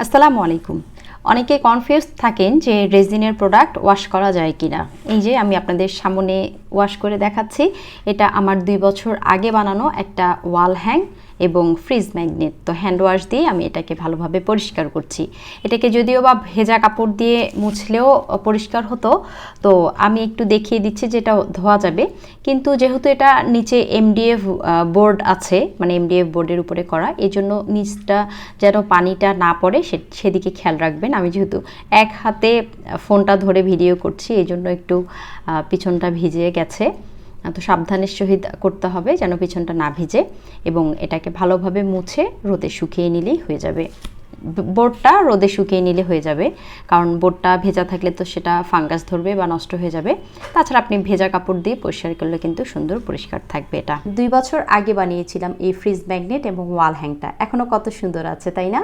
আসসালামু আলাইকুম। অনেকে কনফিউজ থাকেন যে রেজিনের প্রোডাক্ট ওয়াশ করা যায় কিনা। এই যে আমি আপনাদের সামনে ওয়াশ করে দেখাচ্ছি। এটা আমার 2 বছর আগে বানানো একটা ওয়াল হ্যাং এবং ফ্রিজ ম্যাগনেট। তো হ্যান্ড ওয়াশ দিয়ে আমি এটাকে ভালোভাবে পরিষ্কার করছি। এটাকে যদিও বা ভেজা কাপড় দিয়ে মুছলেও পরিষ্কার হতো, তো আমি একটু দেখিয়ে দিচ্ছি যেটা ধোয়া যাবে। কিন্তু যেহেতু এটা নিচে এমডিএফ বোর্ড আছে, মানে এমডিএফ বোর্ডের উপরে করা, এই জন্য নিচটা যেন পানিটা না পড়ে সেদিকে খেয়াল রাখবেন। আমি যেহেতু এক হাতে ফোনটা ধরে ভিডিও করছি, এই জন্য একটু পিছনটা ভিজে গেছে। তো সাবধানের সহিত করতে হবে যেন পিছনটা না ভিজে, এবং এটাকে ভালোভাবে মুছে রোদে শুকিয়ে নিলেই হয়ে যাবে। বোর্ডটা রোদে শুকিয়ে নিলে হয়ে যাবে, কারণ বোর্ডটা ভেজা থাকলে তো সেটা ফাঙ্গাস ধরবে বা নষ্ট হয়ে যাবে। তাছাড়া আপনি ভেজা কাপড় দিয়ে পরিষ্কার করলে কিন্তু সুন্দর পরিষ্কার থাকবে। এটা 2 বছর আগে বানিয়েছিলাম এই ফ্রিজ ম্যাগনেট এবং ওয়াল হ্যাংটা, এখনও কত সুন্দর আছে, তাই না?